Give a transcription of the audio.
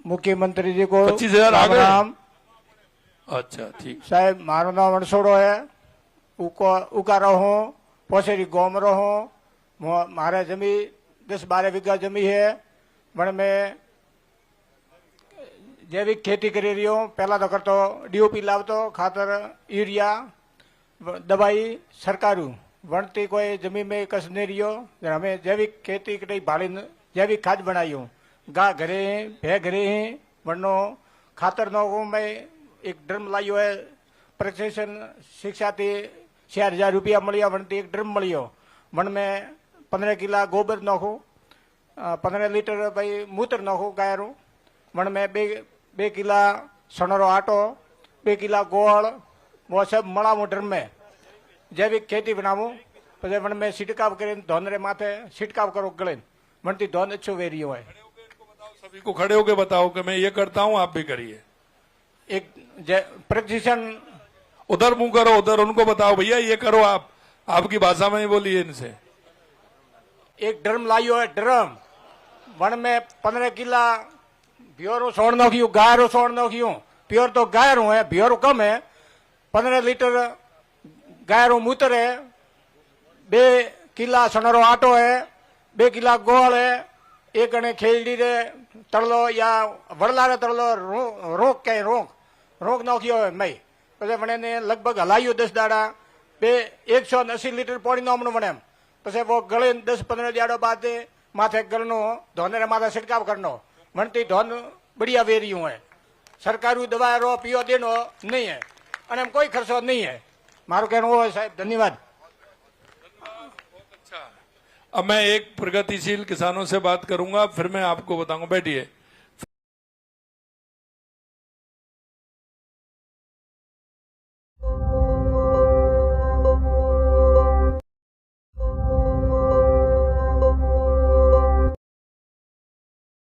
मुख्यमंत्री जी को 25,000 आ राम गए? राम। अच्छा ठीक। साहब मारो नाम वणसोड़ो है, उकारो हूँ, पोसेरी गांव में रहूँ। मारे जमी 10-12 बीघा जमी है, वन में जैविक खेती करी रही हूँ। पहला तो करतो डीओपी लावतो, खातर यूरिया दवाई सरकारू वणती कोई जमीन में कस नहीं रही। हमें जैविक खेती करी भाड़ी जैविक खाद बनाई हूँ। गा घरे हैं, भे घरे हैं, वरनो खातर नो मैं एक ड्रम लाइयो है। प्रशिक्षण शिक्षा थी 4,000 रुपया मिलिया, वनती एक ड्रम मिलियो। वन में 15 किला गोबर नाखू, 15 लीटर भाई मूत्र नाखू गायरू। वन में 2 किला सणरो आटो, 2 किला गोड़, वो सब मळावू ड्रम में जैविक खेती बनावू। પછી वन में छिटकाव કરીને धोन रे माथे छिटकाव करो गले, वनती धोन अच्छो वेरियो है। सभी को खड़े होके बताओ कि मैं ये करता हूँ, आप भी करिए। एक प्रशिक्षण उधर मुंह करो, उधर उनको बताओ भैया ये करो, आप आपकी भाषा में ही बोलिए इनसे। एक ड्रम लाइयो है, ड्रम वन में 15 किला प्योरो सोड़ नोखियो, गायरो सोड़ नोखियो। प्योर तो गायरो है, प्योर कम है। 15 लीटर गायरो मूत्र है, 2 किला सणरो आटो है, 2 किला गोल है, एक अने खेलडी रे तड़लो या वड़ला रे तड़लो रोक के रोक नोखियो है मई। પછી મને ને લગભગ હલાયું 10 દાડા, 180 લીટર પાણી નો હમણું મને। પછી वो ગળે 10-15 દાડો बाद माथे गलनो धोने रे माथे छिड़काव करनो, वनती धोन बढ़िया वेरियो है। सरकारी दवा रो पियो देनो नहीं है, અને कोई खर्चो नहीं है। मारो कहना वो है साहब, धन्यवाद। अब मैं एक प्रगतिशील किसानों से बात करूंगा, फिर मैं आपको बताऊंगा। बैठिए।